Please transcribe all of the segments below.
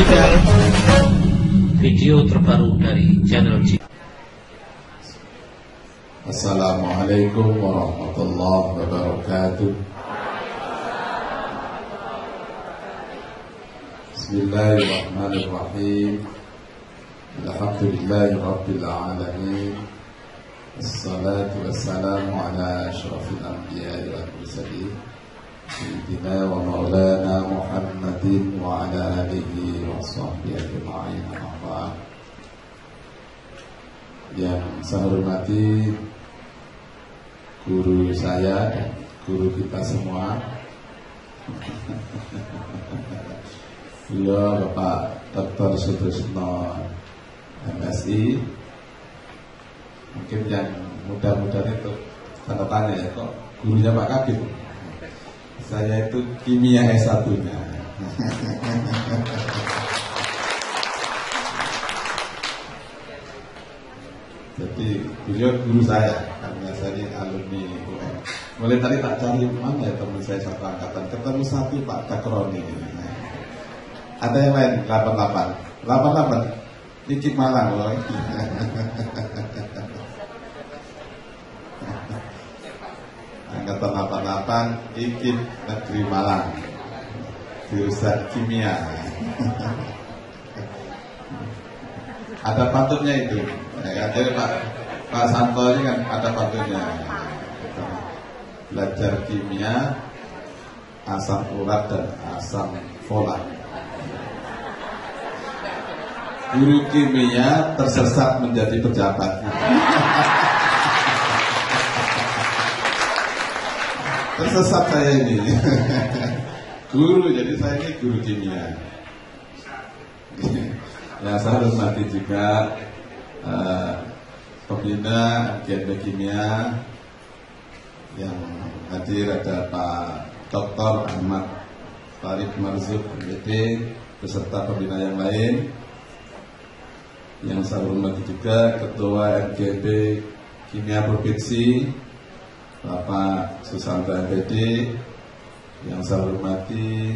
menyaksikan video terbaru dari channel G. Assalamualaikum warahmatullahi wabarakatuh. Bismillahirrahmanirrahim. Alhamdulillahi rabbil alamin. Assalatu wassalamu ala asyrafil anbiya'i wal mursalin sayyidina wa maulana Muhammadin wa ala alihi wa sahbihi ajma'in. Yang saya hormati guru saya dan guru kita semua, beliau Bapak Dr. Sutrisno MSI. Mungkin yang muda-muda itu tanda tanya ya, kok gurunya Pak Kabit. Saya itu kimia S1-nya. Jadi beliau guru saya, karena saya ini alumni UM. Mulai tadi tak cari mana ya teman saya satu angkatan, ketemu satu Pak Dakroni. Ada yang lain 88 Dikit Malang loh. Angkatan 88 Ikip Negeri Malang, jurusan kimia. Ada patutnya itu. Jadi Pak Santo ini kan ada patutnya. Belajar kimia, asam urat dan asam folat. Guru kimia tersesat menjadi pejabat. Tersesat saya ini. Guru, jadi saya ini guru kimia. Ya, saya hormati juga pembina GMP Kimia yang hadir. Ada Pak Dr. Ahmad Farid Marzuk MPD beserta pembina yang lain. Yang saya hormati juga Ketua MGP Kimia Provinsi Bapak Susanto MPD. Yang saya hormati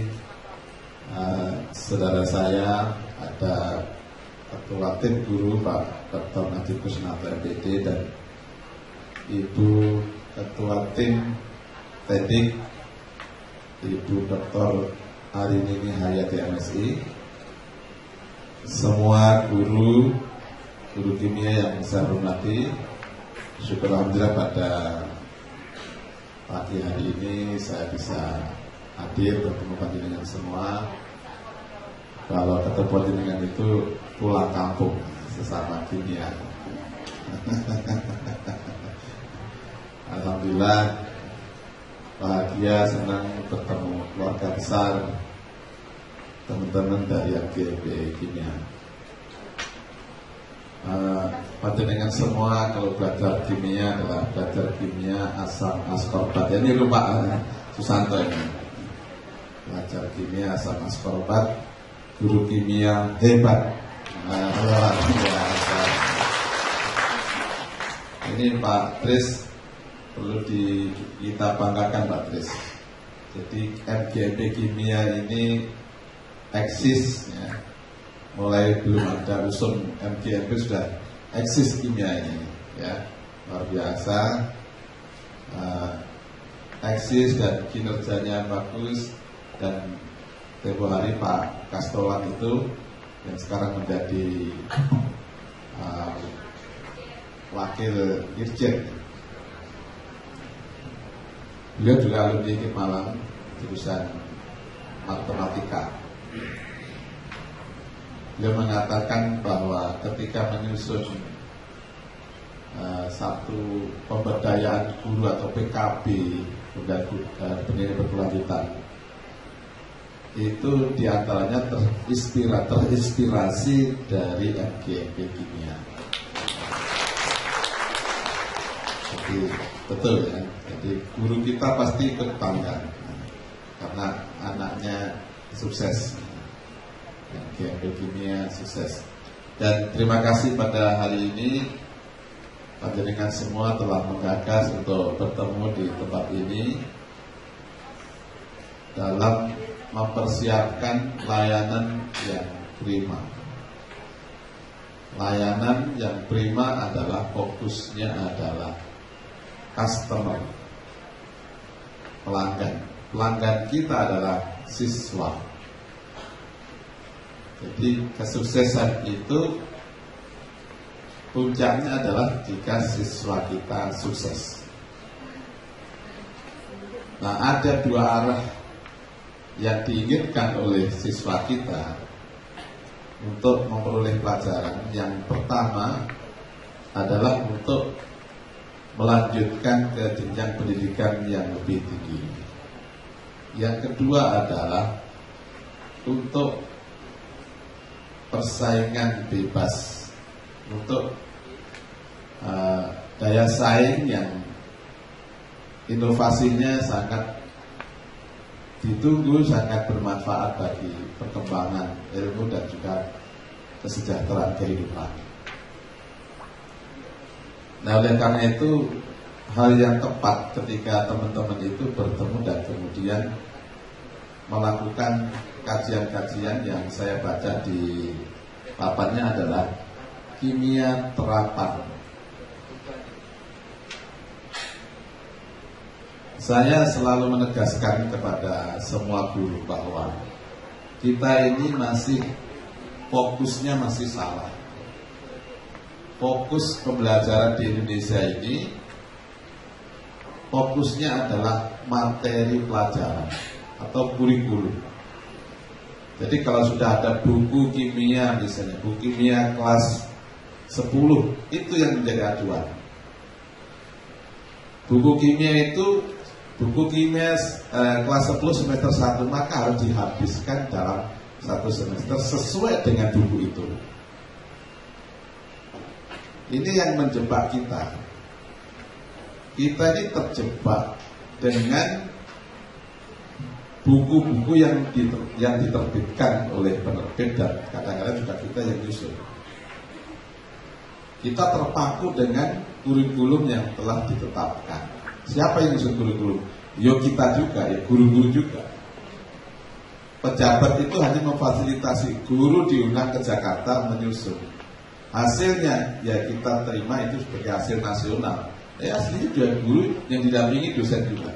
saudara saya, ada Ketua Tim Guru Pak Dr. Najib Kusnata MPD dan Ibu Ketua Tim Tedik Ibu Dr. Arinini Hayati MSI. Semua guru kimia yang saya hormati, syukur alhamdulillah pada pagi hari ini saya bisa hadir bertemu panjenengan semua. Kalau ketemu panjenengan itu pulang kampung sesama kimia. Alhamdulillah bahagia, senang bertemu keluarga besar, teman-teman dari MGP Kimia. Panjenengan semua kalau belajar kimia adalah belajar kimia asam askorbat. Ini lupa Susanto ini. Belajar kimia asam askorbat, guru kimia hebat. Ini Pak Tris perlu kita banggakan, Pak Tris. Jadi MGP Kimia ini eksis ya. Mulai belum ada usun MGP sudah eksis kimia ini ya, luar biasa. Eksis dan kinerjanya bagus. Dan tempo hari Pak Kastolan itu yang sekarang menjadi wakil dirjen, beliau juga alumni IKIP Malang jurusan matematika. Beliau mengatakan bahwa ketika menyusun satu pemberdayaan guru atau PKB pendidikan berkelanjutan, itu diantaranya terinspirasi dari MGP Kimia. Jadi betul ya. Jadi guru kita pasti ikut bangga karena anaknya sukses. MGP Kimia sukses. Dan terima kasih pada hari ini panjenengan semua telah menggagas untuk bertemu di tempat ini dalam mempersiapkan layanan yang prima. Layanan yang prima adalah fokusnya adalah customer, pelanggan. Pelanggan kita adalah siswa. Jadi kesuksesan itu puncaknya adalah jika siswa kita sukses. Nah, ada dua arah yang diinginkan oleh siswa kita untuk memperoleh pelajaran. Yang pertama adalah untuk melanjutkan ke jenjang pendidikan yang lebih tinggi. Yang kedua adalah untuk persaingan bebas, untuk daya saing yang inovasinya sangat ditunggu, sangat bermanfaat bagi perkembangan ilmu dan juga kesejahteraan kehidupan. Nah, oleh karena itu hal yang tepat ketika teman-teman itu bertemu dan kemudian melakukan kajian-kajian yang saya baca di papannya adalah kimia terapan. Saya selalu menegaskan kepada semua guru bahwa kita ini masih fokusnya masih salah. Fokus pembelajaran di Indonesia ini fokusnya adalah materi pelajaran atau kurikulum. Jadi kalau sudah ada buku kimia misalnya, buku kimia kelas 10, itu yang menjadi acuan. Buku kimia itu, buku kimia kelas 10 semester 1, maka harus dihabiskan dalam satu semester sesuai dengan buku itu. Ini yang menjebak kita. Kita ini terjebak dengan buku-buku yang diterbitkan oleh penerbit dan kadang-kadang juga kita yang nyusun. Kita terpaku dengan kurikulum yang telah ditetapkan. Siapa yang nyusun kurikulum? Yo kita juga, ya guru-guru juga. Pejabat itu hanya memfasilitasi, guru diundang ke Jakarta menyusun. Hasilnya ya kita terima itu sebagai hasil nasional. Aslinya juga guru yang didampingi dosen juga.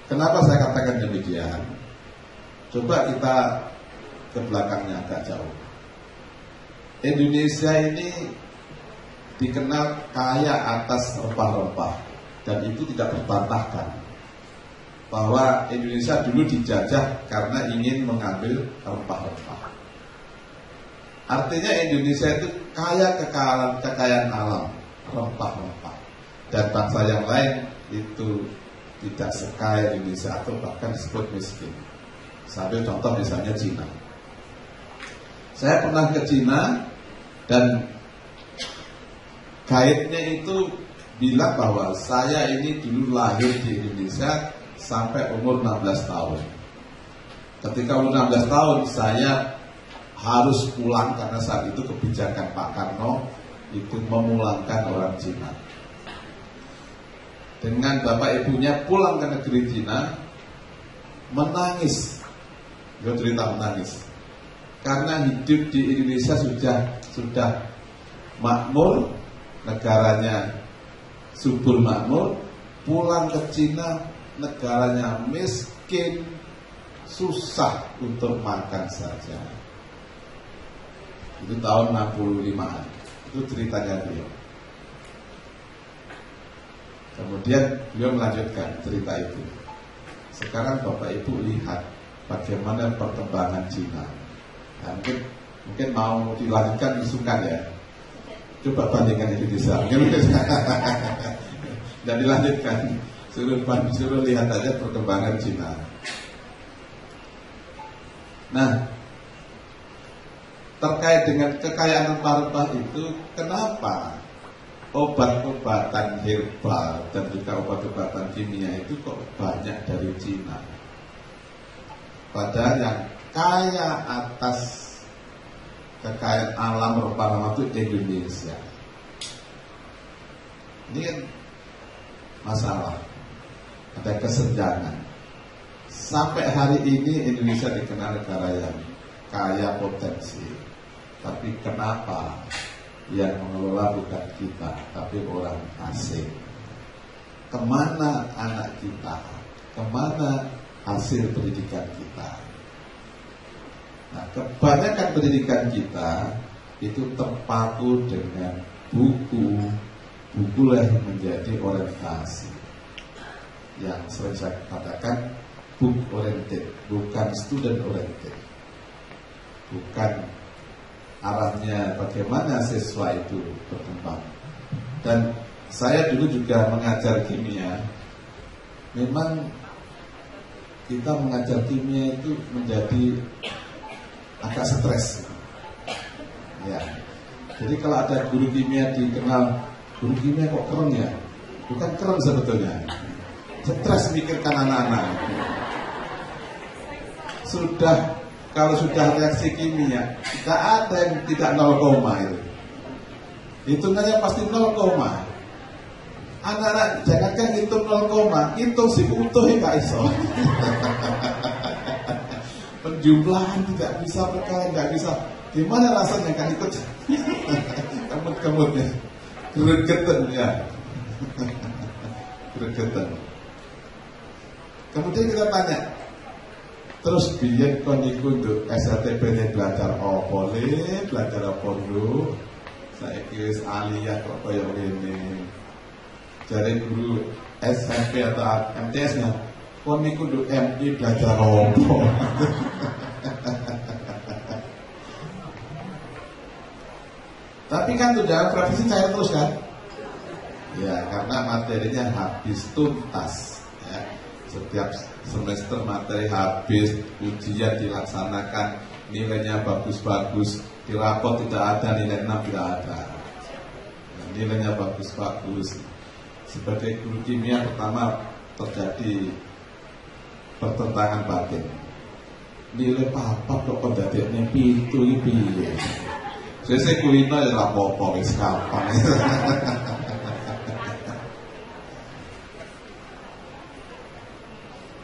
Kenapa saya katakan demikian? Coba kita ke belakangnya agak jauh. Indonesia ini dikenal kaya atas rempah-rempah dan itu tidak terbantahkan. Bahwa Indonesia dulu dijajah karena ingin mengambil rempah-rempah. Artinya Indonesia itu kaya kekayaan alam, rempah-rempah. Dan bangsa yang lain itu tidak sekaya Indonesia atau bahkan disebut miskin. Sambil contoh misalnya Cina. Saya pernah ke Cina dan guide-nya itu bilang bahwa saya ini dulu lahir di Indonesia sampai umur 16 tahun. Ketika umur 16 tahun saya harus pulang karena saat itu kebijakan Pak Karno itu memulangkan orang Cina. Dengan bapak ibunya pulang ke negeri Cina, menangis. Dia cerita menangis. Karena hidup di Indonesia sudah makmur, negaranya subur makmur, pulang ke Cina negaranya miskin, susah untuk makan saja. Itu tahun 65-an. Itu ceritanya beliau. Kemudian beliau melanjutkan cerita itu. Sekarang Bapak Ibu lihat bagaimana perkembangan Cina. Nah, mungkin mau dilanjutkan isukan ya. Coba bandingkan Indonesia. Dan dilanjutkan. Suruh lihat aja perkembangan Cina. Nah, terkait dengan kekayaan rempah-rempah itu, kenapa obat-obatan herbal dan juga obat-obatan kimia itu kok banyak dari Cina? Padahal yang kaya atas kekayaan alam rempah-rempah itu Indonesia. Ini kan masalah, ada kesenjangan. sampai hari ini Indonesia dikenal negara yang kaya potensi. Tapi kenapa yang mengelola bukan kita, tapi orang asing? Kemana anak kita? Kemana hasil pendidikan kita? Nah, kebanyakan pendidikan kita itu terpaku dengan bukulah yang menjadi orientasi. Yang sering saya katakan book oriented, bukan student oriented. Bukan arahnya bagaimana siswa itu berkembang. Dan saya dulu juga mengajar kimia. Memang kita mengajar kimia itu menjadi agak stres. Ya. Jadi kalau ada guru kimia dikenal, guru kimia kok keren ya? Bukan keren sebetulnya. Stres mikirkan anak-anak. Kalau sudah reaksi kimia, tidak ada yang tidak 0, itu. Hitungannya pasti 0. Anak-anak jangankan hitung 0, hitung si utuh nggak iso. Penjumlahan tidak bisa, perkara nggak bisa. Gimana rasanya kan ikut kemut-kemutnya, gregetan ya, gregetan. Kemudian kita tanya, terus biyen kon iku nduk SLTP belajar apa le, belajar apa nduk? Saiki wis aliyah kok kaya ngene. Jare guru SMP atau MTS-nya, kon niku nduk MI belajar apa? Tapi kan tunjangan profesi cair terus kan? Ya, karena materinya habis tuntas. Ya. Setiap semester materi habis, ujian dilaksanakan, nilainya bagus-bagus, di rapot tidak ada, nilai 6 tidak ada. Nah, nilainya bagus-bagus. Sebagai guru kimia pertama terjadi pertentangan batin. Nilai papat kok pendadeknya pitu piye. Saya kulino ya rapopo wis kapan.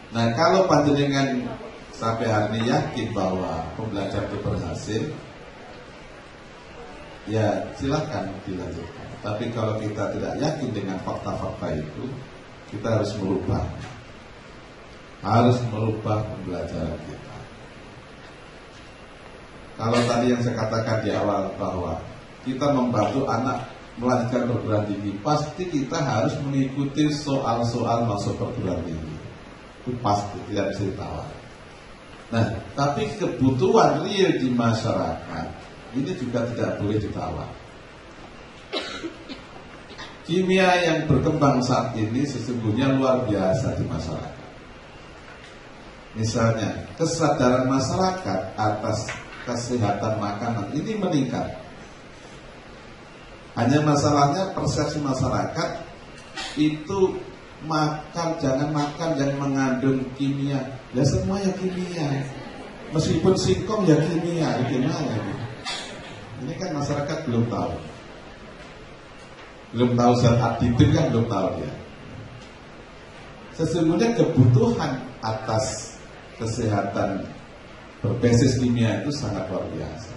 Nah, kalau panjenengan sampai hari ini yakin bahwa pembelajaran itu berhasil, ya silahkan dilanjutkan. Tapi kalau kita tidak yakin dengan fakta-fakta itu, kita harus merubah pembelajaran kita. Kalau tadi yang saya katakan di awal bahwa kita membantu anak melanjutkan perguruan tinggi, pasti kita harus mengikuti soal-soal masuk perguruan tinggi. Itu pasti, tidak bisa ditawar. Nah, tapi kebutuhan real di masyarakat ini juga tidak boleh ditawar. Kimia yang berkembang saat ini sesungguhnya luar biasa di masyarakat. Misalnya, kesadaran masyarakat atas kesehatan makanan ini meningkat. Hanya masalahnya persepsi masyarakat itu jangan makan yang mengandung kimia. Ya semuanya kimia. Meskipun singkong ya kimia, gimana ini? Ini kan masyarakat belum tahu. Belum tahu zat aditif kan belum tahu dia. Sesungguhnya kebutuhan atas kesehatan berbasis kimia itu sangat luar biasa.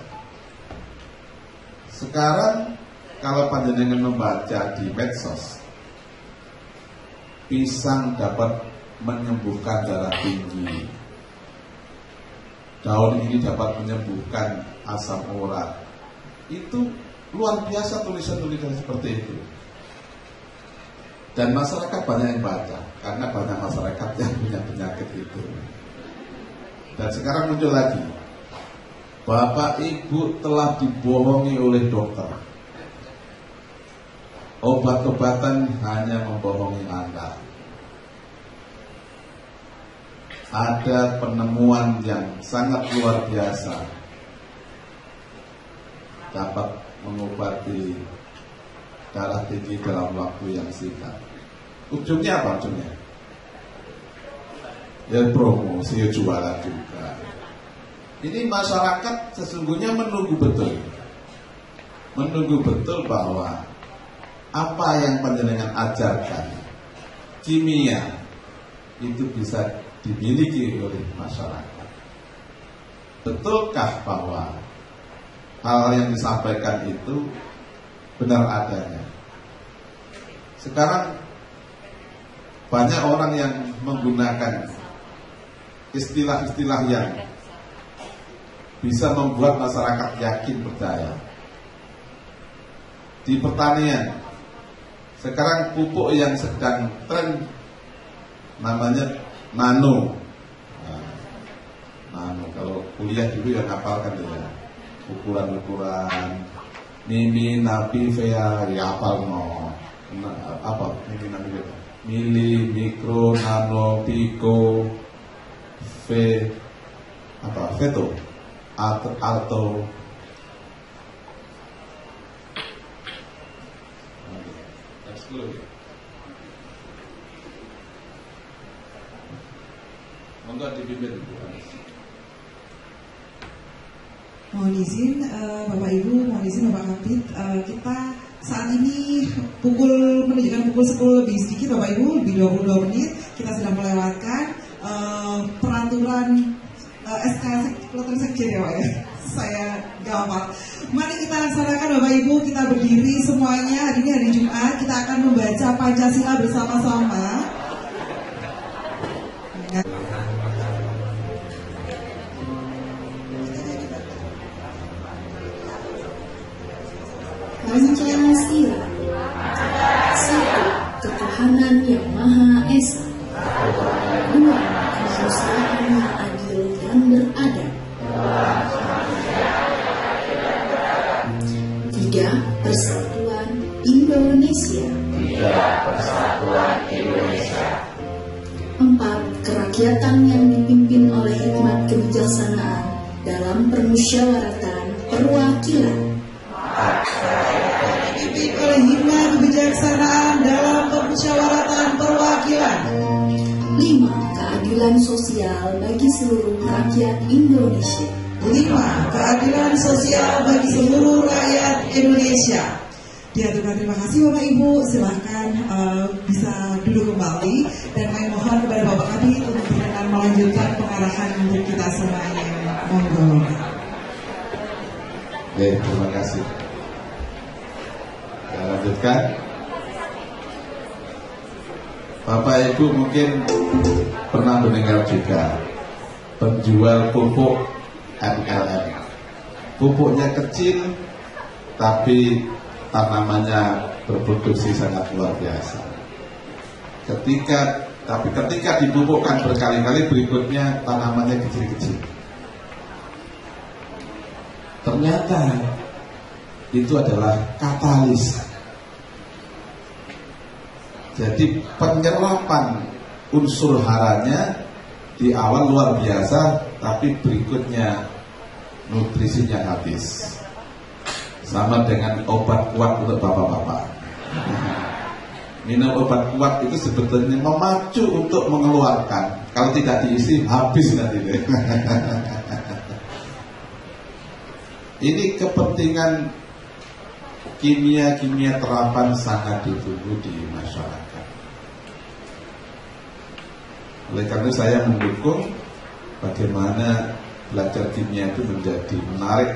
Sekarang kalau panjenengan membaca di medsos, pisang dapat menyembuhkan darah tinggi, daun ini dapat menyembuhkan asam urat. Itu luar biasa tulisan-tulisan seperti itu. Dan masyarakat banyak yang baca, karena banyak masyarakat yang punya penyakit itu. Dan sekarang muncul lagi, bapak ibu telah dibohongi oleh dokter. Obat-obatan hanya membohongi Anda. Ada penemuan yang sangat luar biasa, dapat mengobati darah tinggi dalam waktu yang singkat. Ujungnya apa ujungnya? Ya promosi, jualan juga. Ini masyarakat sesungguhnya menunggu betul bahwa apa yang panjenengan ajarkan kimia itu bisa dimiliki oleh masyarakat. Betulkah bahwa hal yang disampaikan itu benar adanya? Sekarang banyak orang yang menggunakan istilah-istilah yang bisa membuat masyarakat yakin percaya. Di pertanian, sekarang pupuk yang sedang tren namanya nano. Nano, kalau kuliah dulu ya hafalkan ya. Ukuran-ukuran Mimi, Nabi, Vea, ya hafal no. Apa? Mimi, Nabi, mili, mikro, nano, piko, veto, alto. Monggo dipimpin. Mohon izin Bapak Ibu, mohon izin Bapak Kapit, kita saat ini menunjukkan pukul 10 lebih sedikit Bapak Ibu, lebih 22 menit, kita sedang melewatkan peraturan SK Kelurahan Sekjen ya Pak ya. Saya gak hafal. Mari kita laksanakan Bapak Ibu, kita berdiri semuanya. Hari ini hari Jumat, kita akan membaca Pancasila bersama-sama. Pancasila. Satu, ketuhanan yang Maha Esa. Dua, kemanusiaan yang adil dan beradab. Tiga, persatuan Indonesia. Empat, kerakyatan yang dipimpin oleh hikmat kebijaksanaan dalam permusyawaratan perwakilan. Oleh hikmat kebijaksanaan dalam permusyawaratan perwakilan. 5. Keadilan sosial bagi seluruh rakyat Indonesia. 5. Keadilan sosial bagi seluruh rakyat Indonesia. Diaturkan, terima kasih Bapak Ibu. Silahkan bisa duduk kembali. Dan kami mohon kepada Bapak Kabit untuk berkenan melanjutkan pengarahan untuk kita semuanya. Monggo. Oke, terima kasih. Kita lanjutkan. Bapak Ibu mungkin pernah mendengar juga penjual pupuk MLM. Pupuknya kecil, tapi tanamannya berproduksi sangat luar biasa. Ketika dipupukkan berkali-kali, berikutnya tanamannya kecil-kecil. Ternyata itu adalah katalis. Jadi penyerapan unsur haranya di awal luar biasa, tapi berikutnya nutrisinya habis. Sama dengan obat kuat untuk bapak-bapak. Minum obat kuat itu sebetulnya memacu untuk mengeluarkan. Kalau tidak diisi habis nanti. Ini kepentingan kimia terapan sangat ditunggu di masyarakat. Oleh karena saya mendukung bagaimana belajar kimia itu menjadi menarik,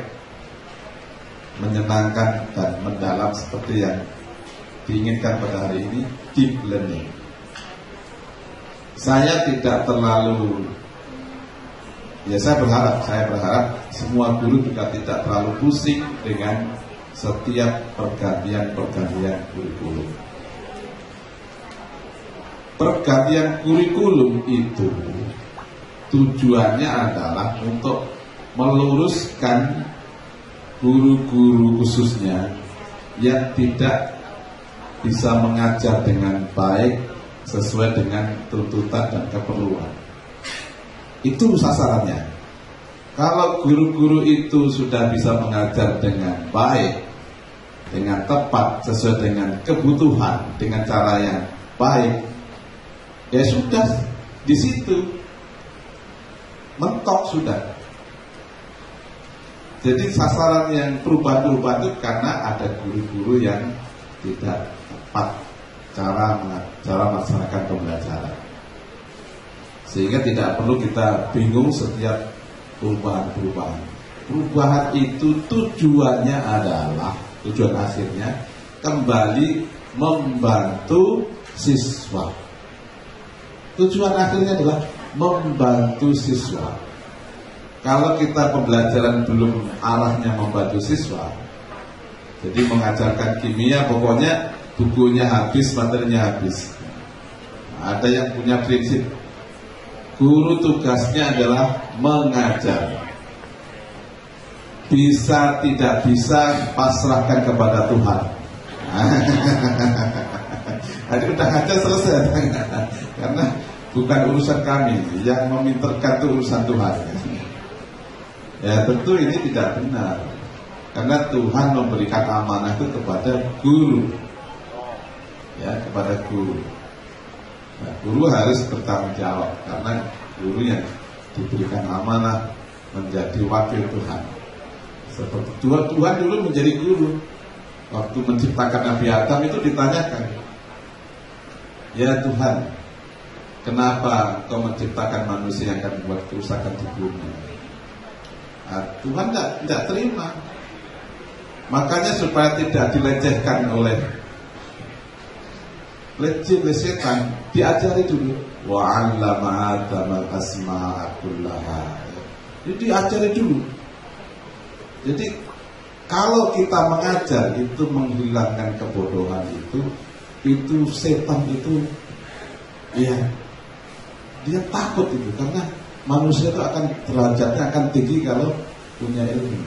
menyenangkan dan mendalam seperti yang diinginkan pada hari ini, deep learning. Saya tidak terlalu, saya berharap semua guru juga tidak terlalu pusing dengan setiap pergantian kurikulum. Pergantian kurikulum itu tujuannya adalah untuk meluruskan guru-guru khususnya yang tidak bisa mengajar dengan baik sesuai dengan tuntutan dan keperluan. Itu sasarannya. Kalau guru-guru itu sudah bisa mengajar dengan baik, dengan tepat, sesuai dengan kebutuhan, dengan cara yang baik, ya sudah di situ mentok sudah. Jadi sasaran yang perubahan-perubahan itu karena ada guru-guru yang tidak tepat cara melaksanakan pembelajaran. Sehingga tidak perlu kita bingung setiap perubahan-perubahan. Perubahan itu tujuannya adalah, tujuan akhirnya kembali membantu siswa. Tujuan akhirnya adalah membantu siswa. Kalau kita pembelajaran belum arahnya membantu siswa, jadi mengajarkan kimia pokoknya bukunya habis, materinya habis. Ada yang punya prinsip, guru tugasnya adalah mengajar. Bisa tidak bisa pasrahkan kepada Tuhan. Jadi udah ngajar selesai. Karena bukan urusan kami, yang meminterkan itu urusan Tuhan. Ya tentu ini tidak benar. Karena Tuhan memberikan amanah itu kepada guru. Ya, kepada guru. Nah, guru harus bertanggung jawab karena guru yang diberikan amanah menjadi wakil Tuhan. Seperti Tuhan dulu menjadi guru. Waktu menciptakan Nabi Adam itu ditanyakan, ya Tuhan, kenapa Kau menciptakan manusia yang akan membuat kerusakan di bumi? Nah, Tuhan tidak terima. Makanya supaya tidak dilecehkan oleh setan, diajari dulu. Wa 'allama Adama al-asma'a kullaha. Jadi diajari dulu. Jadi kalau kita mengajar itu menghilangkan kebodohan itu setan itu ya dia takut itu karena manusia itu akan derajatnya akan tinggi kalau punya ilmu.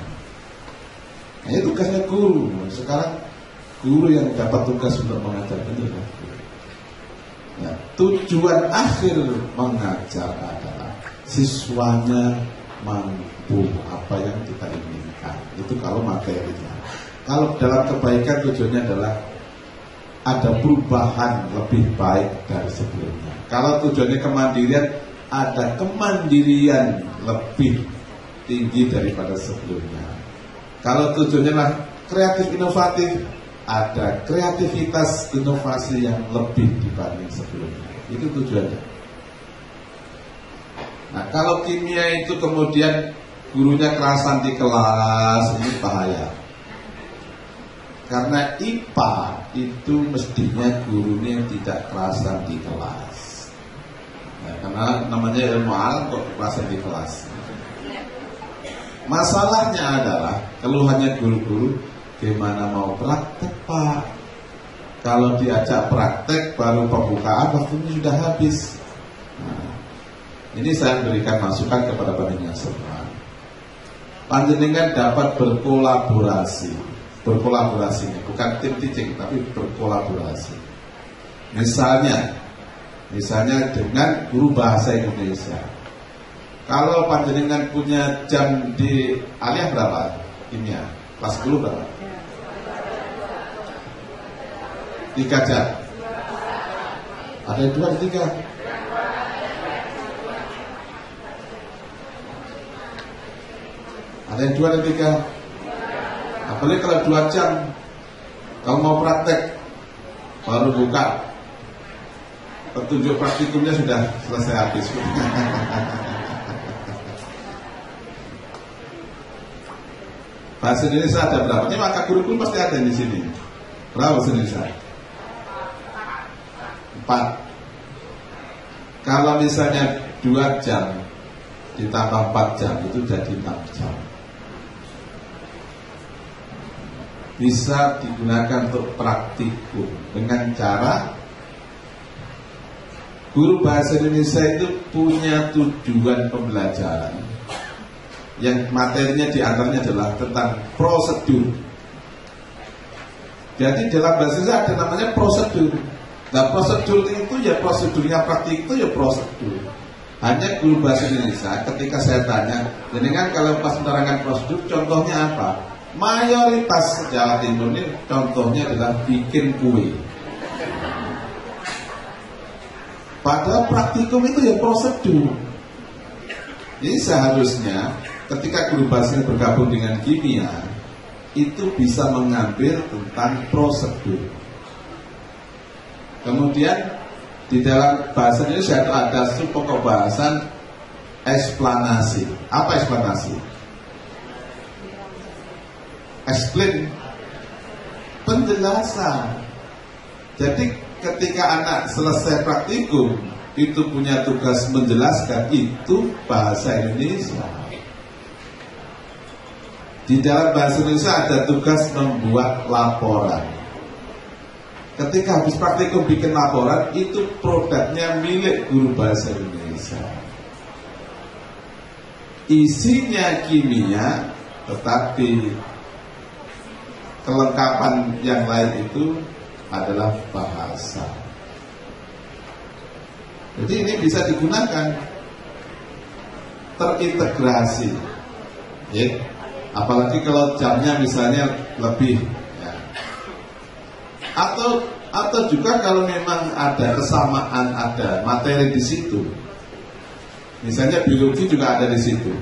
Nah, itu tugasnya guru. Sekarang guru yang dapat tugas untuk mengajar itu. Nah, tujuan akhir mengajar adalah siswanya mampu apa yang kita inginkan. Itu kalau materinya. Kalau dalam kebaikan tujuannya adalah ada perubahan lebih baik dari sebelumnya. Kalau tujuannya kemandirian, ada kemandirian lebih tinggi daripada sebelumnya. Kalau tujuannya lah kreatif inovatif, ada kreativitas inovasi yang lebih dibanding sebelumnya. Itu tujuannya. Nah, kalau kimia itu kemudian gurunya kerasan di kelas, ini bahaya. Karena IPA itu mestinya gurunya tidak kerasan di kelas. Nah, karena namanya ilmu alam kok kerasan di kelas. Masalahnya adalah keluhannya guru-guru, gimana mau praktek Pak? Kalau diajak praktek baru pembukaan waktunya sudah habis. Nah, ini saya berikan masukan kepada panjenengan semua. Panjenengan dapat berkolaborasi. Berkolaborasinya bukan tim teaching tapi berkolaborasi. Misalnya dengan guru bahasa Indonesia. Kalau panjenengan punya jam di Aliyah berapa? Kimia kelas 10 berapa? 3 jam. Ada yang 2 atau 3? Ada yang 2 dan 3? Apalagi kalau 2 jam, kalau mau praktek baru buka, petunjuk praktikumnya sudah selesai habis. Bahasa Indonesia ada berapa? Ini maka kurikulum pasti ada di sini. Berapa bahasa Indonesia? 4. Kalau misalnya 2 jam ditambah 4 jam itu jadi 6 jam. Bisa digunakan untuk praktikum dengan cara guru bahasa Indonesia itu punya tujuan pembelajaran yang materinya diantaranya adalah tentang prosedur. Jadi dalam bahasa Indonesia ada namanya prosedur. Nah, prosedur itu ya prosedurnya praktik itu ya prosedur. Hanya guru bahasa Indonesia ketika saya tanya, jadi kan kalau pas menerangkan prosedur contohnya apa? Mayoritas Jawa Timur ini contohnya adalah bikin kue. Padahal praktikum itu ya prosedur. Jadi seharusnya ketika guru bahasa bergabung dengan kimia itu bisa mengambil tentang prosedur. Kemudian Di dalam bahasa Indonesia itu ada subpokok bahasan eksplanasi. Apa eksplanasi? Explain, penjelasan. Jadi ketika anak selesai praktikum itu punya tugas menjelaskan, itu bahasa Indonesia. Di dalam bahasa Indonesia ada tugas membuat laporan. Ketika habis praktikum bikin laporan, itu produknya milik guru bahasa Indonesia. Isinya kimia, tetapi kelengkapan yang lain itu adalah bahasa. Jadi ini bisa digunakan, terintegrasi, ya. Apalagi kalau jamnya misalnya lebih, ya. Atau juga kalau memang ada kesamaan, ada materi di situ. Misalnya biologi juga ada di situ.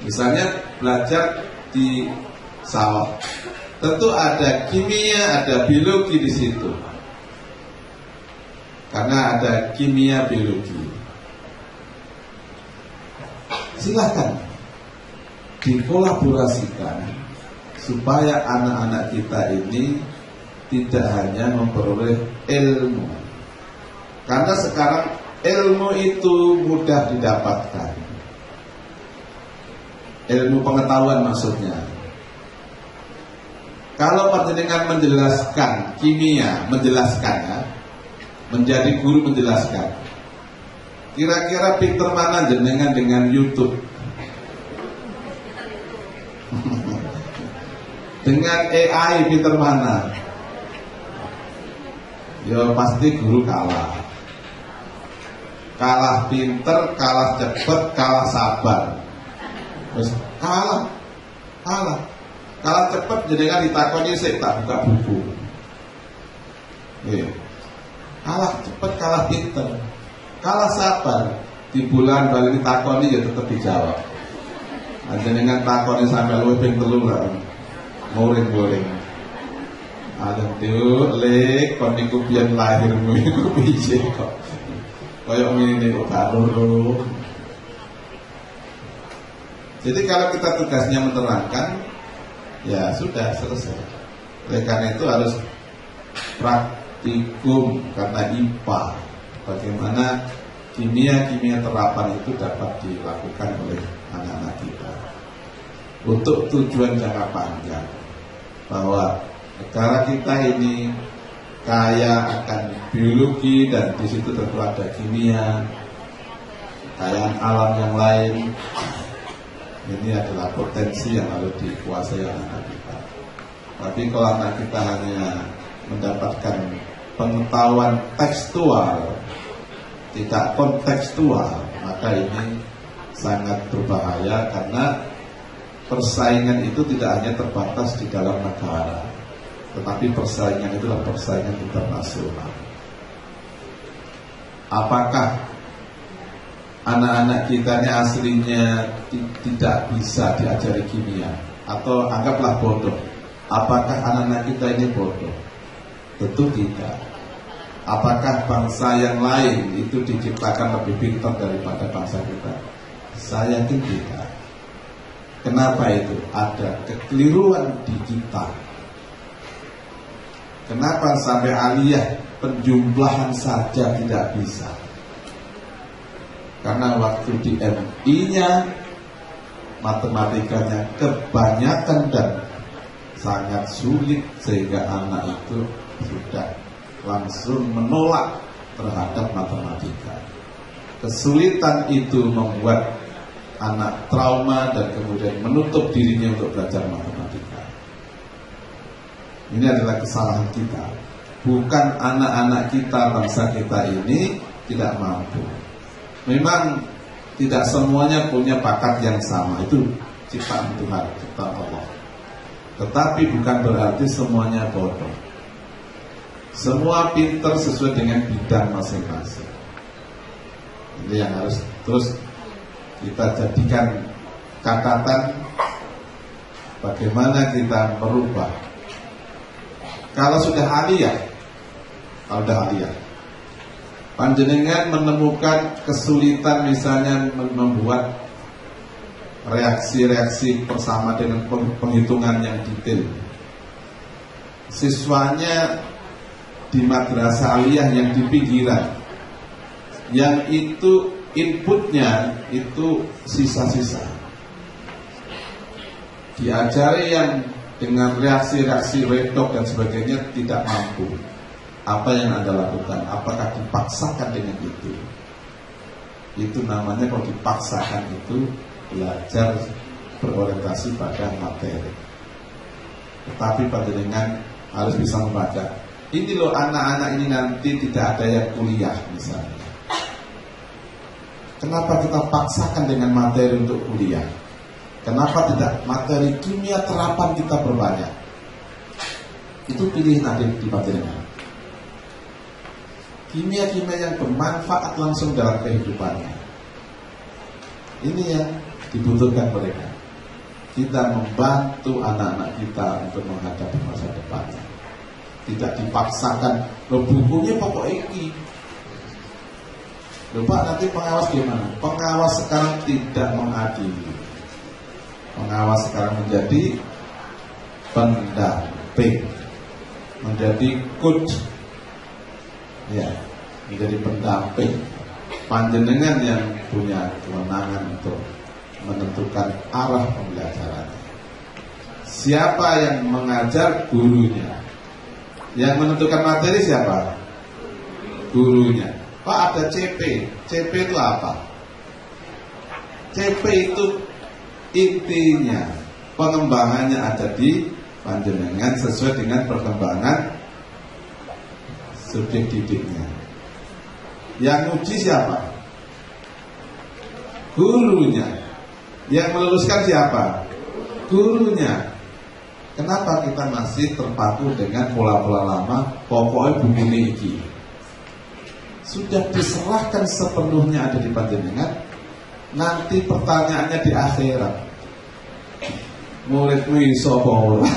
Misalnya belajar di sawah, tentu ada kimia, ada biologi di situ. Karena ada kimia biologi. Silakan dikolaborasikan supaya anak-anak kita ini tidak hanya memperoleh ilmu. Karena sekarang ilmu itu mudah didapatkan. Ilmu pengetahuan maksudnya. Kalau panjenengan menjelaskan kimia, menjelaskan ya, menjadi guru menjelaskan, kira-kira pinter mana jenengan dengan YouTube? Dengan AI pinter mana? Ya pasti guru kalah. Kalah pinter, kalah cepet, kalah sabar. Terus kalah cepet jenengan ditakoni sik tak buka buku. Kalah cepet, kalah pinter, kalah sabar. Di bulan balik ditakoni ya tetap dijawab. Jenengan takoni sampai luwih ping 3 lah. Ngoring-ngoring. Ada tuh lek kon niku pian lahirmu iku piye kok. Kayak ngene kok baru. Jadi kalau kita tugasnya menerangkan, ya sudah selesai. Oleh karena itu harus praktikum karena IPA. Bagaimana kimia terapan itu dapat dilakukan oleh anak-anak kita untuk tujuan jangka panjang, bahwa negara kita ini kaya akan biologi dan di situ tentu ada kimia, kekayaan alam yang lain. Ini adalah potensi yang harus dikuasai anak kita. Tapi kalau anak kita hanya mendapatkan pengetahuan tekstual, tidak kontekstual, maka ini sangat berbahaya karena persaingan itu tidak hanya terbatas di dalam negara, tetapi persaingan itu adalah persaingan internasional. Apakah anak-anak kita ini aslinya tidak bisa diajari kimia? Atau anggaplah bodoh. Apakah anak-anak kita ini bodoh? Tentu tidak. Apakah bangsa yang lain itu diciptakan lebih pintar daripada bangsa kita? Saya yakin tidak. Kenapa itu? Ada kekeliruan di kita. Kenapa sampai aliyah penjumlahan saja tidak bisa? Karena waktu di MI-nya matematikanya kebanyakan dan sangat sulit, sehingga anak itu sudah langsung menolak terhadap matematika. Kesulitan itu membuat anak trauma dan kemudian menutup dirinya untuk belajar matematika. Ini adalah kesalahan kita. Bukan anak-anak kita, bangsa kita ini tidak mampu. Memang tidak semuanya punya bakat yang sama, itu ciptaan Tuhan, ciptaan Allah. Tetapi bukan berarti semuanya bodoh. Semua pintar sesuai dengan bidang masing-masing. Ini yang harus terus kita jadikan catatan, bagaimana kita merubah. Kalau sudah aliyah, Panjenengan menemukan kesulitan misalnya membuat reaksi-reaksi bersama dengan penghitungan yang detail. Siswanya di madrasah aliyah yang di pinggiran, yang itu inputnya itu sisa-sisa. Diajari yang dengan reaksi-reaksi redok dan sebagainya tidak mampu. Apa yang Anda lakukan? Apakah dipaksakan dengan itu? Itu namanya kalau dipaksakan itu belajar berorientasi pada materi. Tetapi panjenengan harus bisa membaca. Ini loh anak-anak ini nanti tidak ada yang kuliah misalnya. Kenapa kita paksakan dengan materi untuk kuliah? Kenapa tidak materi kimia terapan kita perbanyak? Itu pilihan ada di panjenengan. Kimia-kimia yang bermanfaat langsung dalam kehidupannya. Ini yang dibutuhkan mereka. Kita membantu anak-anak kita untuk menghadapi masa depannya. Tidak dipaksakan. Loh bukunya pokok ini. Loh Pak, nanti pengawas gimana? Pengawas sekarang tidak mengadili. Pengawas sekarang menjadi pendamping, menjadi coach, ya, menjadi pendamping. Panjenengan yang punya kewenangan untuk menentukan arah pembelajaran. Siapa yang mengajar? Gurunya. Yang menentukan materi siapa? Gurunya. Pak, ada CP. CP itu apa? CP itu intinya pengembangannya ada di panjenengan sesuai dengan perkembangan subjek didiknya. Yang uji siapa? Gurunya. Yang meluluskan siapa? Gurunya. Kenapa kita masih terpaku dengan pola-pola lama? Pokoknya buku ini sudah diserahkan sepenuhnya ada di panjenengan. Nanti pertanyaannya di akhirat. Muridmu iso apa ora?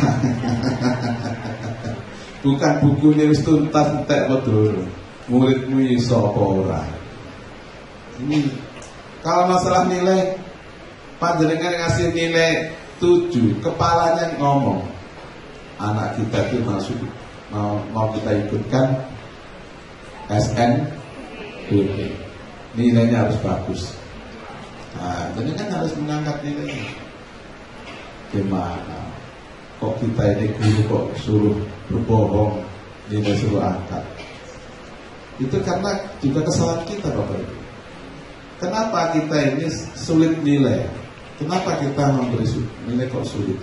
Bukan bukunya wis tuntas entek betul. Muridmu iso apa ora? Ini kalau masalah nilai, panjenengan ngasih nilai 7, kepalanya ngomong, anak kita itu masuk mau kita ikutkan SNBP, nilainya harus bagus. Nah, jadi kan harus mengangkat nilainya. Gimana? Kok kita ini guru kok suruh berbohong, nilai suruh angkat? Itu karena juga kesalahan kita, Bapak Ibu. Kenapa kita ini sulit nilai? Kenapa kita memberi nilai kok sulit?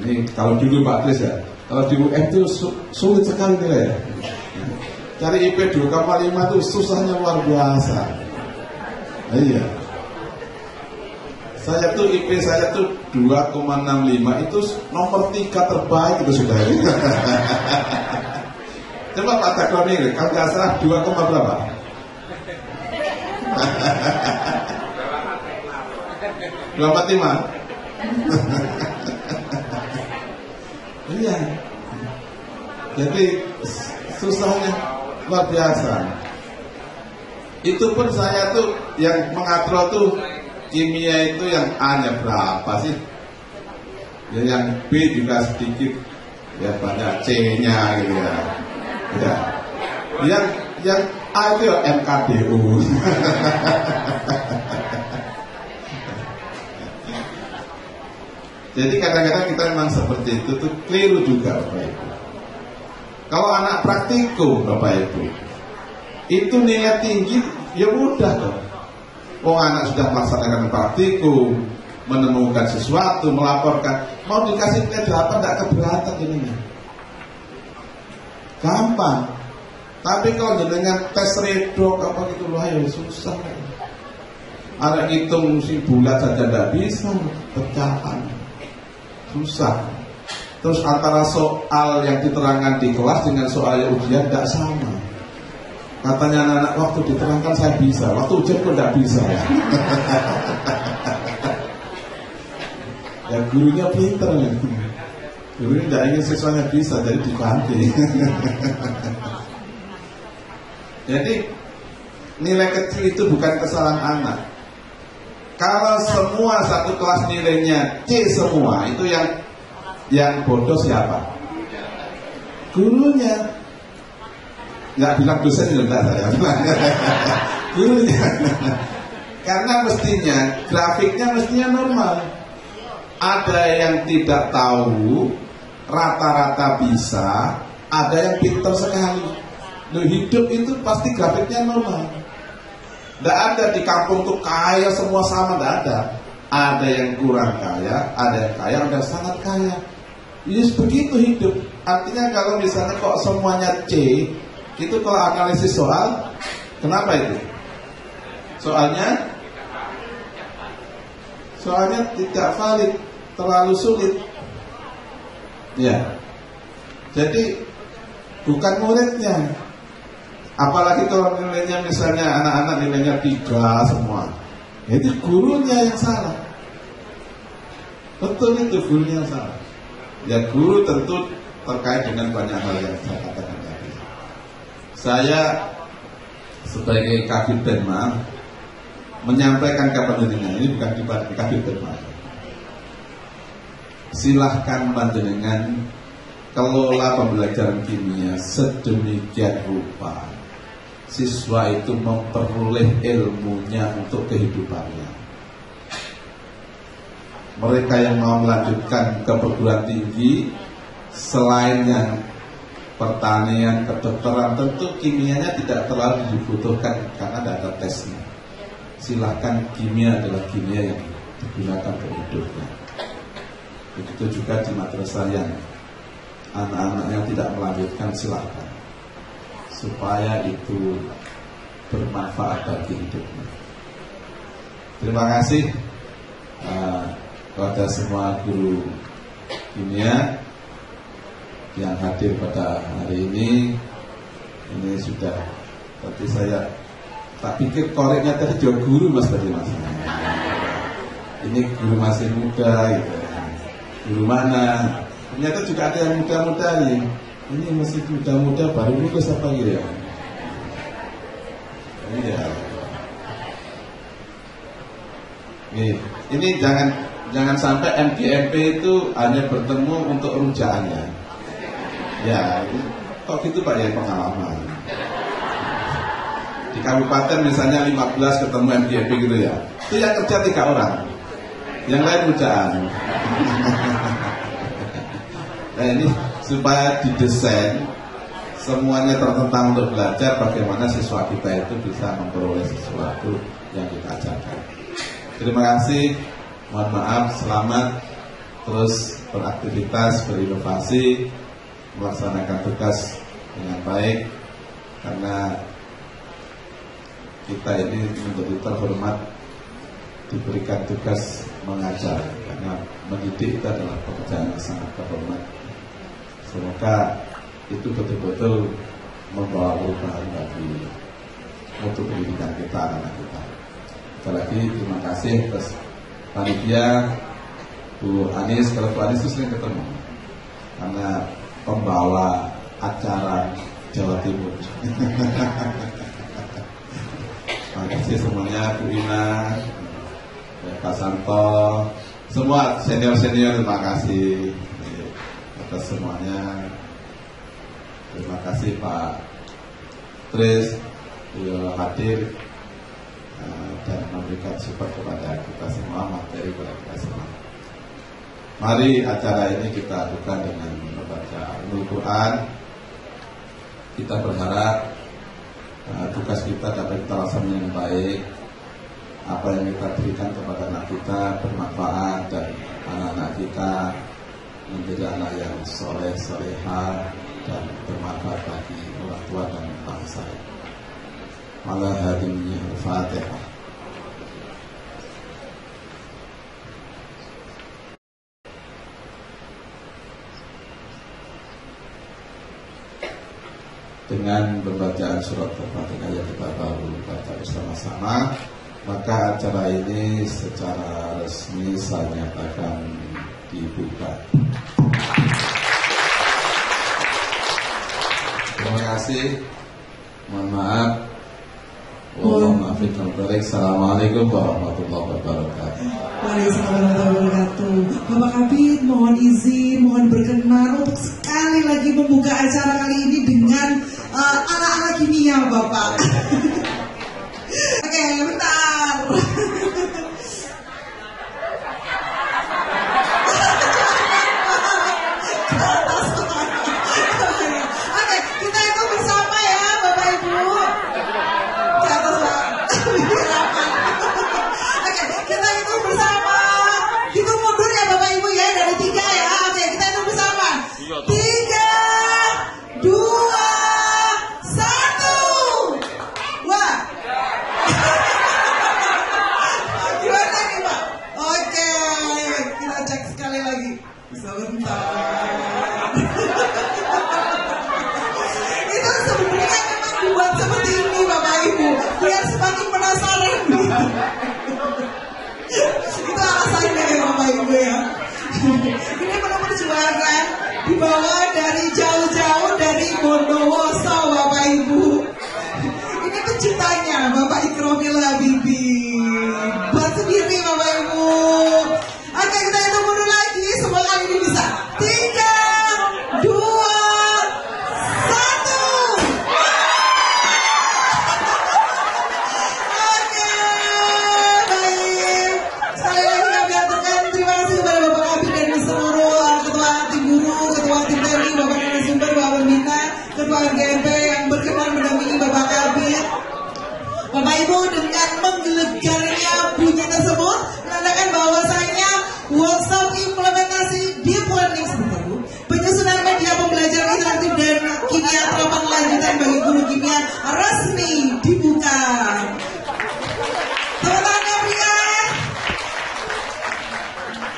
Ini kalau dulu Pak Kris ya, kalau di UM itu sulit sekali nilai ya. Cari IP 2,5 itu susahnya luar biasa. Nah, iya. Saya tuh IP saya tuh 2,65 itu nomor 3 terbaik itu sudah. Coba Pak Takloni, kalau nggak salah 2, berapa? Berapa 5? Iya. Jadi susahnya luar biasa. Itu pun saya tuh yang mengatur tuh kimia itu yang A-nya berapa sih? Ya, yang B juga sedikit, ya banyak C-nya gitu ya. Ya. Yang A itu ya MKDU. Jadi kadang-kadang kita memang seperti itu tuh keliru juga Bapak Ibu. Kalau anak praktikum Bapak Ibu, itu nilai tinggi, ya mudah dong. Anak sudah melaksanakan praktikum, menemukan sesuatu, melaporkan, mau dikasih nilai 8 tidak keberatan jadinya. Gampang. Tapi kalau dengan tes redok apa gitu loh, ya susah. Ada hitung si bulat saja tidak bisa, pecahan. Susah. Terus antara soal yang diterangkan di kelas dengan soal yang ujian tidak sama. Katanya anak-anak waktu diterangkan saya bisa, waktu ujian pun tidak bisa. Ya gurunya pinter ya. Gurunya tidak ingin siswanya bisa, jadi diganti. Jadi nilai kecil itu bukan kesalahan anak. Kalau semua satu kelas nilainya C semua, itu yang bodoh siapa? Gurunya. Nggak bilang dosen juga saya. Gurunya. Karena mestinya grafiknya mestinya normal. Ada yang tidak tahu, rata-rata bisa, ada yang pintar sekali. Loh, hidup itu pasti grafiknya normal. Tidak ada di kampung tuh kaya semua sama, tidak ada. Ada yang kurang kaya, ada yang kaya, ada yang sangat kaya. Yes, begitu hidup. Artinya kalau misalnya kok semuanya C, itu kalau analisis soal, kenapa itu? Soalnya tidak valid, terlalu sulit. Ya. Jadi bukan muridnya. Apalagi kalau nilainya misalnya anak-anak nilainya 3 semua, itu gurunya yang salah. Betul, itu gurunya yang salah. Ya, guru tentu terkait dengan banyak hal yang saya katakan tadi. Saya sebagai Kabid Penma menyampaikan ke panjenengan, ini bukan di Kabid Penma. Silahkan panjenengan kelola pembelajaran kimia sedemikian rupa siswa itu memperoleh ilmunya untuk kehidupannya. Mereka yang mau melanjutkan ke perguruan tinggi, selain yang pertanian, kedokteran, tentu kimianya tidak terlalu dibutuhkan karena tidak ada tesnya. Silahkan, kimia adalah kimia yang digunakan untuk hidupnya. Begitu juga di madrasah yang anak-anak yang tidak melanjutkan, silahkan, supaya itu bermanfaat bagi hidupnya. Terima kasih kepada semua guru kimia yang hadir pada hari ini. Ini sudah, tadi saya tak pikir koreknya tadi jauh guru mas tadi mas. Ini guru masih muda gitu. Guru mana? Ternyata juga ada yang muda-muda nih. Ini masih muda-muda baru lulus apa gitu ya? Iya. Ini jangan sampai MGMP itu hanya bertemu untuk rujaannya. Ya, kok gitu Pak ya, pengalaman. Di kabupaten misalnya 15 ketemu MGMP gitu ya. Itu yang kerja 3 orang. Yang lain rujaan. Nah, ini supaya didesain semuanya tertentang untuk belajar bagaimana siswa kita itu bisa memperoleh sesuatu yang kita ajarkan. Terima kasih, mohon maaf, selamat terus beraktivitas, berinovasi, melaksanakan tugas dengan baik, karena kita ini menjadi terhormat diberikan tugas mengajar, karena mendidik itu adalah pekerjaan yang sangat terhormat. Semoga itu betul-betul membawa perubahan bagi mutu pendidikan kita, anak-anak kita. Sekali lagi terima kasih atas panitia, Bu Anis. Kalau Bu Anis itu sering ketemu karena pembawa acara Jawa Timur. Terima kasih semuanya, Bu Ina, Pak Santo, semua senior-senior, terima kasih atas semuanya. Terima kasih Pak Tris hadir dan memberikan support kepada kita semua, materi kepada kita semua. Mari acara ini kita lakukan dengan membaca Al-Quran. Kita berharap tugas kita dapat kita laksanakan dengan baik. Apa yang kita berikan kepada anak kita bermanfaat, dan anak-anak kita menjadi anak yang soleh, solehah, dan bermanfaat bagi orang tua dan bangsa. Ala hadimnya Al-Fatihah. Dengan pembacaan surat Al-Fatihah yang kita baru baca bersama-sama, maka acara ini secara resmi saya nyatakan dibuka. Terima kasih. Mohon maaf. Assalamualaikum warahmatullahi wabarakatuh. Waalaikumsalam warahmatullahi wabarakatuh. Bapak Kabid, mohon izin, mohon berkenan untuk sekali lagi membuka acara kali ini dengan anak-anak kimia, Bapak. Oke, bentar. Oke, kita itu bersama ya, Bapak Ibu. Ke atas, Pak. Oke, kita itu bersama. Hitung mundur ya Bapak Ibu ya, dari 3 ya. Oke, kita hitung bersama. 3, 2, 1. Wah. Gimana nih Pak? Oke, kita cek sekali lagi. Sebentar. Itu sebenarnya memang dibuat seperti ini Bapak Ibu, biar semakin penasaran. Itu alasannya ya Bapak Ibu ya. Ini perlu perjuangan dibawa dari jauh-jauh dari Bondowoso Bapak Ibu. Ini penciptanya Bapak Ikromil Habibie. Buat sendiri Bapak Ibu. Oke, kita hitung mundur lagi. Semua kali ini bisa. 3, 2, 1. Oke, baik. Sekali lagi kami aturkan terima kasih kepada Bapak Kabid dan seluruh ketua tim guru, ketua tim TNI, Bapak narasumber, Bapak Pembina, ketua RGMP yang berkenan mendampingi Bapak Kabid. Bapak Ibu, dengan menggelegarnya bunyi tersebut menandakan bahwasanya workshop implementasi deep learning sebentar Bu, penyusunan media pembelajaran interaktif dan kimia terapan lanjutan bagi guru kimia resmi dibuka. Tepuk tangan berikan.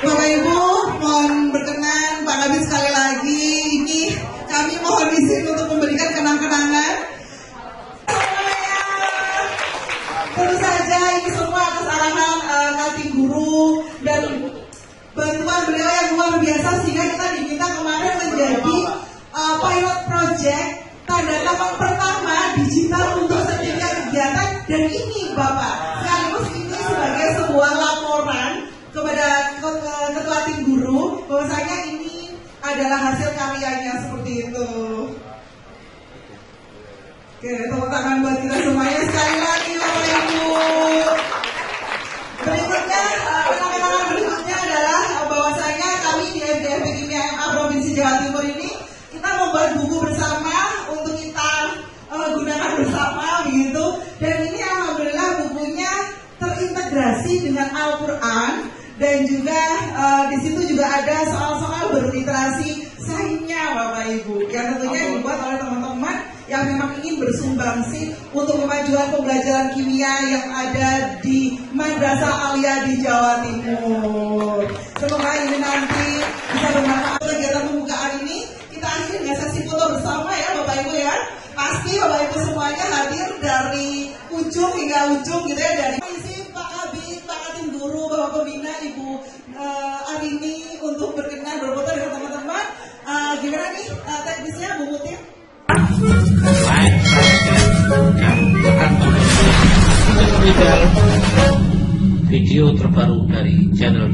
Bapak Ibu, mohon berkenan Pak Kabid sekali lagi ini kami mohon izin untuk memberikan kenang-kenangan. Tentu saja ini semua atas arahan Kaltim Guru dan bantuan beliau yang luar biasa sehingga kita diminta kemarin menjadi pilot project tanda tangan pertama digital untuk sertifikat kegiatan, dan ini Bapak sekaligus ini sebagai sebuah laporan kepada ketua tim guru bahwasanya ini adalah hasil karyanya seperti itu. Oke, tepuk tangan buat kita semuanya sekali lagi Bapak Ibu. Berikutnya, kenangan berikutnya adalah bahwasanya kami di FDFP Kimia MA Provinsi Jawa Timur ini kita membuat buku bersama untuk kita gunakan bersama begitu. Dan ini alhamdulillah bukunya terintegrasi dengan Al-Quran dan juga di situ juga ada soal-soal berliterasi sainsnya Bapak Ibu yang tentunya dibuat oleh teman-teman yang memang ingin bersumbangsi untuk kemajuan pembelajaran kimia yang ada di Madrasah Alia di Jawa Timur. Semoga ini nanti bisa bermanfaat. Kegiatan pembukaan ini kita akhiri dengan sesi foto bersama ya Bapak Ibu ya. Pasti Bapak Ibu semuanya hadir dari ujung hingga ujung gitu ya, dari isi Pak Kabid, Pak Katim Guru, Bapak Pembina, Ibu Arini untuk berkenan berfoto dengan teman-teman. Gimana nih teknisnya Bu Mutin? Video terbaru dari channel